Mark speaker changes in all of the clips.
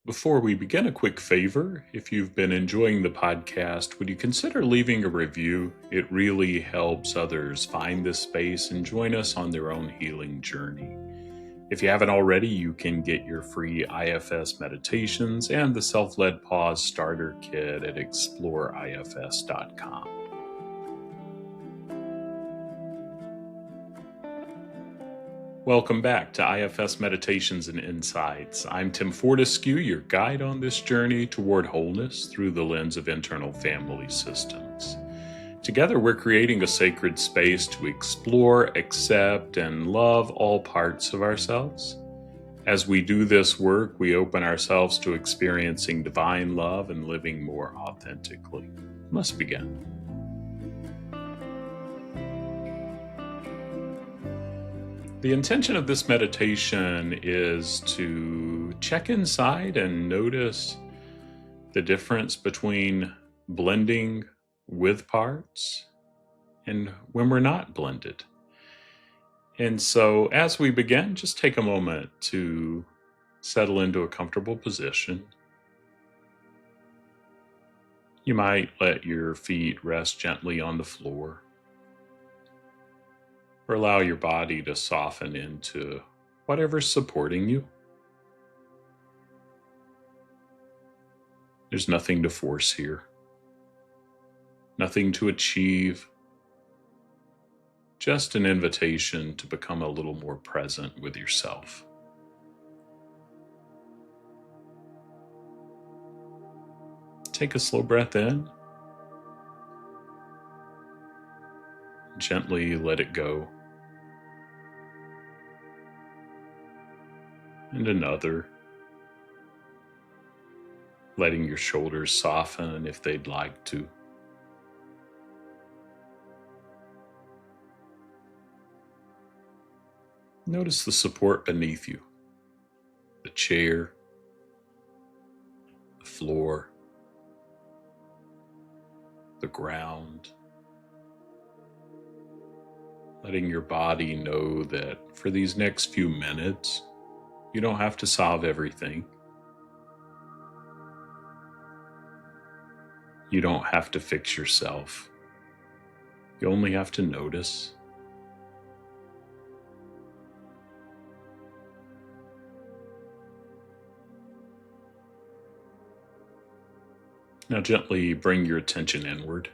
Speaker 1: Before we begin, a quick favor. If you've been enjoying the podcast, would you consider leaving a review? It really helps others find this space and join us on their own healing journey. If you haven't already, you can get your free IFS meditations and the Self-Led Pause Starter Kit at exploreifs.com. Welcome back to IFS Meditations and Insights. I'm Tim Fortescue, your guide on this journey toward wholeness through the lens of internal family systems. Together, we're creating a sacred space to explore, accept, and love all parts of ourselves. As we do this work, we open ourselves to experiencing divine love and living more authentically. Let's begin. The intention of this meditation is to check inside and notice the difference between blending with parts and when we're not blended. And so as we begin, just take a moment to settle into a comfortable position. You might let your feet rest gently on the floor, or allow your body to soften into whatever's supporting you. There's nothing to force here, nothing to achieve, just an invitation to become a little more present with yourself. Take a slow breath in. Gently let it go. And another. Letting your shoulders soften if they'd like to. Notice the support beneath you. The chair, the floor, the ground. Letting your body know that for these next few minutes, you don't have to solve everything. You don't have to fix yourself. You only have to notice. Now gently bring your attention inward,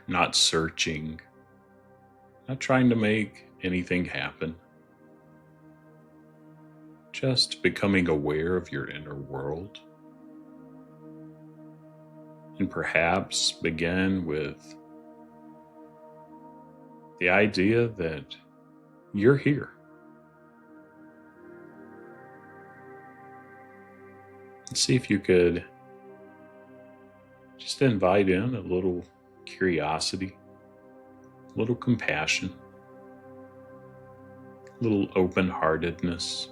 Speaker 1: not searching, not trying to make anything happen. Just becoming aware of your inner world. And perhaps begin with the idea that you're here. And see if you could just invite in a little curiosity, a little compassion, a little open-heartedness.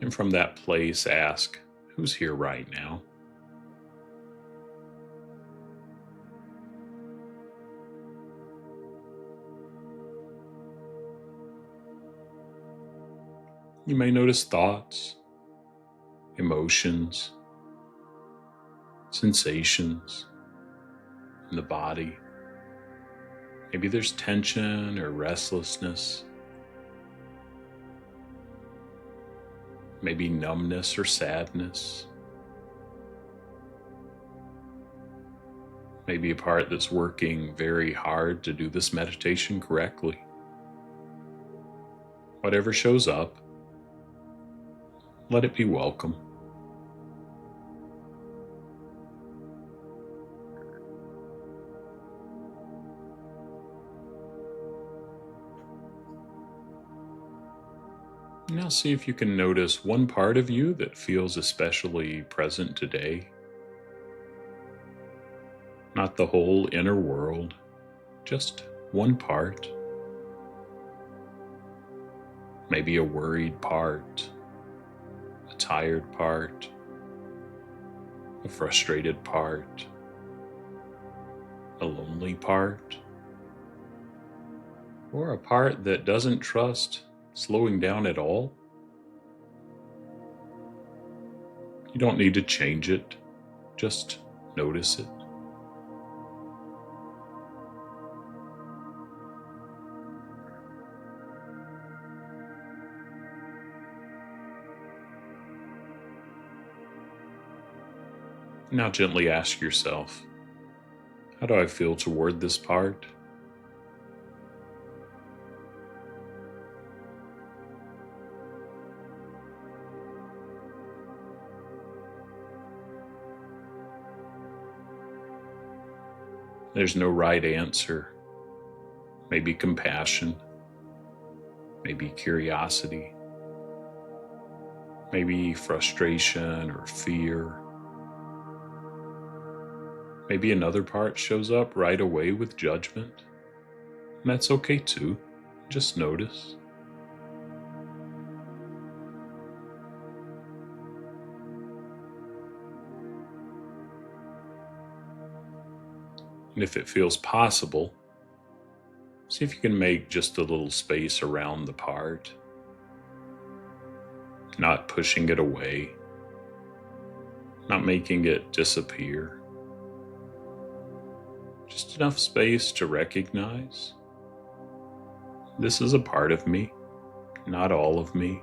Speaker 1: And from that place, ask, who's here right now? You may notice thoughts, emotions, sensations in the body. Maybe there's tension or restlessness. Maybe numbness or sadness. Maybe a part that's working very hard to do this meditation correctly. Whatever shows up, let it be welcome. Now see if you can notice one part of you that feels especially present today. Not the whole inner world, just one part. Maybe a worried part, a tired part, a frustrated part, a lonely part, or a part that doesn't trust slowing down at all. You don't need to change it, just notice it. Now gently ask yourself, how do I feel toward this part? There's no right answer. Maybe compassion, maybe curiosity, maybe frustration or fear. Maybe another part shows up right away with judgment. And that's okay too. Just notice. And if it feels possible, see if you can make just a little space around the part, not pushing it away, not making it disappear. Just enough space to recognize this is a part of me, not all of me.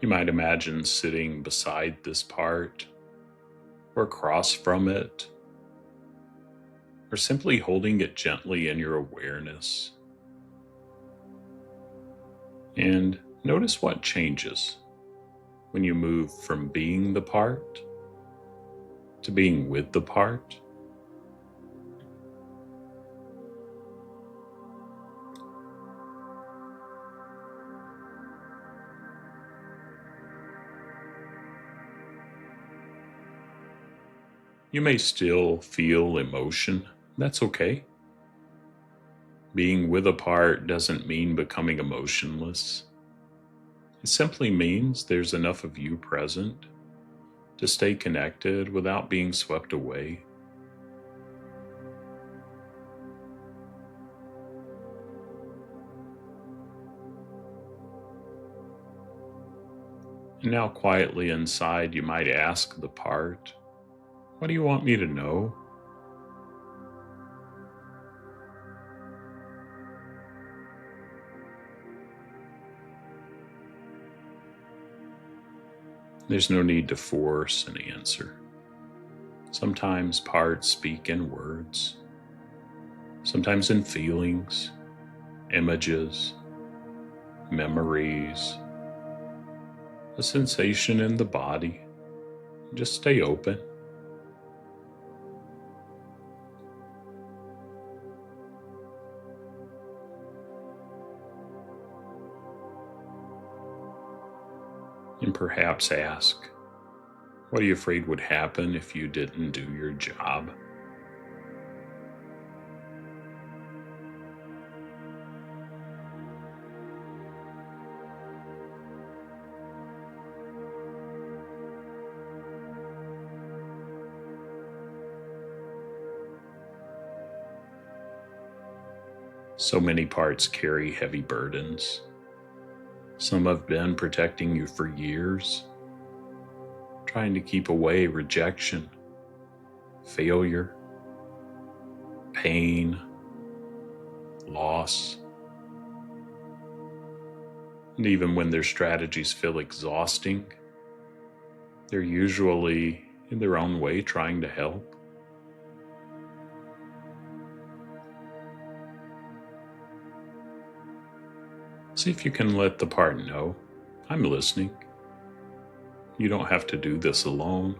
Speaker 1: You might imagine sitting beside this part, or across from it, or simply holding it gently in your awareness. And notice what changes when you move from being the part to being with the part. You may still feel emotion. That's okay. Being with a part doesn't mean becoming emotionless. It simply means there's enough of you present to stay connected without being swept away. And now quietly inside, you might ask the part, what do you want me to know? There's no need to force an answer. Sometimes parts speak in words, sometimes in feelings, images, memories, a sensation in the body. Just stay open. And perhaps ask, what are you afraid would happen if you didn't do your job? So many parts carry heavy burdens. Some have been protecting you for years, trying to keep away rejection, failure, pain, loss. And even when their strategies feel exhausting, they're usually, in their own way, trying to help. See if you can let the part know, I'm listening. You don't have to do this alone.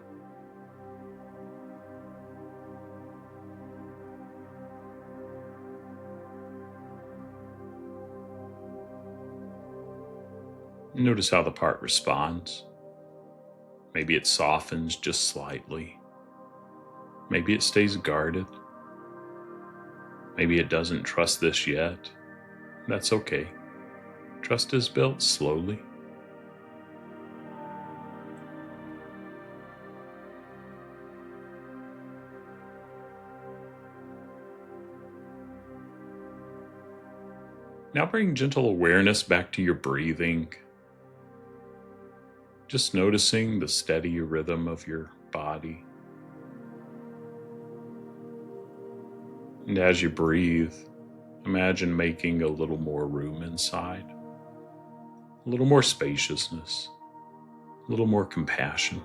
Speaker 1: Notice how the part responds. Maybe it softens just slightly. Maybe it stays guarded. Maybe it doesn't trust this yet. That's okay. Trust is built slowly. Now bring gentle awareness back to your breathing. Just noticing the steady rhythm of your body. And as you breathe, imagine making a little more room inside, a little more spaciousness, a little more compassion.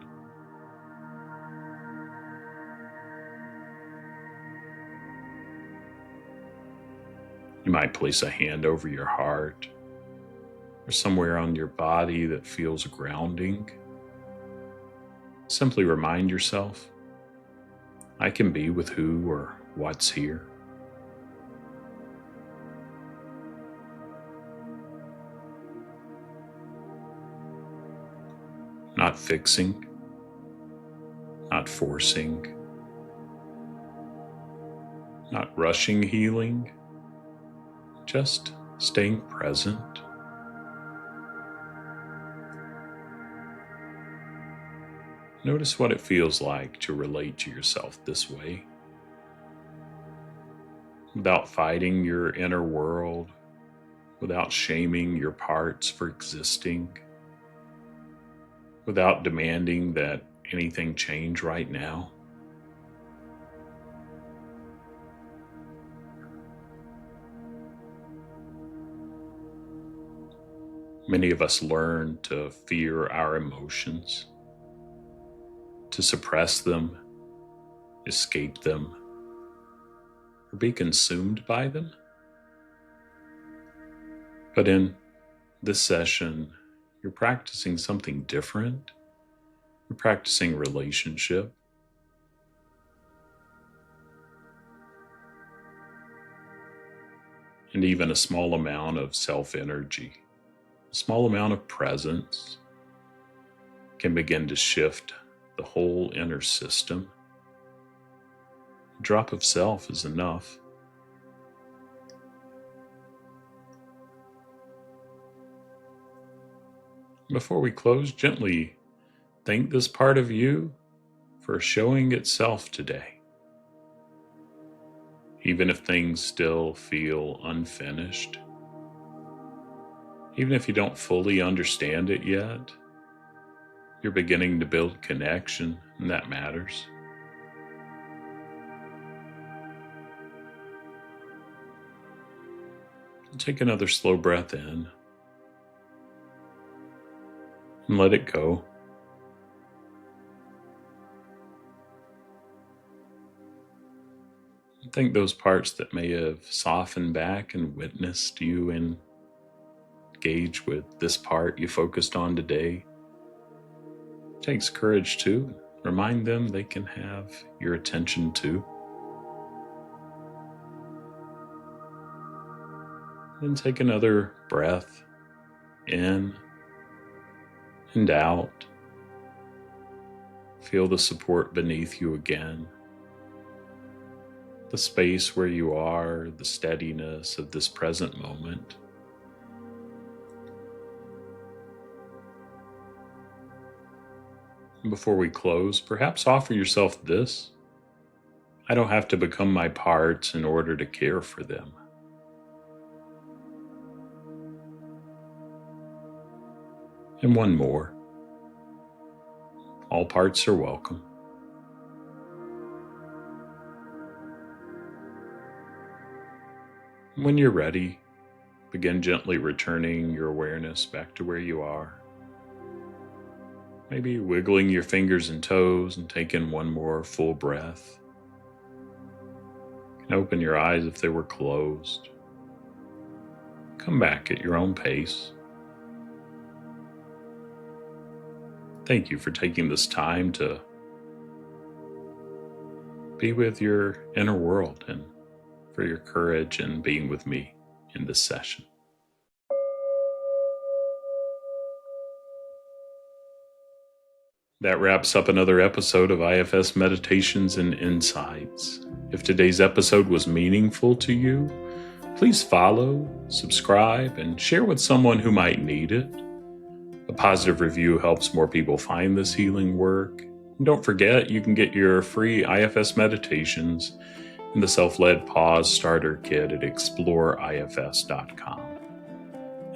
Speaker 1: You might place a hand over your heart or somewhere on your body that feels grounding. Simply remind yourself, I can be with who or what's here. Not fixing, not forcing, not rushing healing, just staying present. Notice what it feels like to relate to yourself this way, without fighting your inner world, without shaming your parts for existing, without demanding that anything change right now. Many of us learn to fear our emotions, to suppress them, escape them, or be consumed by them. But in this session, you're practicing something different. You're practicing relationship. And even a small amount of self-energy, a small amount of presence can begin to shift the whole inner system. A drop of self is enough. Before we close, gently thank this part of you for showing itself today. Even if things still feel unfinished, even if you don't fully understand it yet, you're beginning to build connection, and that matters. Take another slow breath in and let it go. Think those parts that may have softened back and witnessed you engage with this part you focused on today. It takes courage too. Remind them they can have your attention too. Then take another breath in and out. Feel the support beneath you again. The space where you are, the steadiness of this present moment. And before we close, perhaps offer yourself this: I don't have to become my parts in order to care for them. And one more. All parts are welcome. When you're ready, begin gently returning your awareness back to where you are. Maybe wiggling your fingers and toes and taking one more full breath. You can open your eyes if they were closed. Come back at your own pace. Thank you for taking this time to be with your inner world and for your courage in being with me in this session. That wraps up another episode of IFS Meditations and Insights. If today's episode was meaningful to you, please follow, subscribe, and share with someone who might need it. A positive review helps more people find this healing work. And don't forget, you can get your free IFS meditations and the Self-Led Pause Starter Kit at exploreifs.com.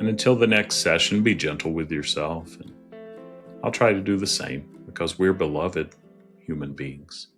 Speaker 1: And until the next session, be gentle with yourself. And I'll try to do the same because we're beloved human beings.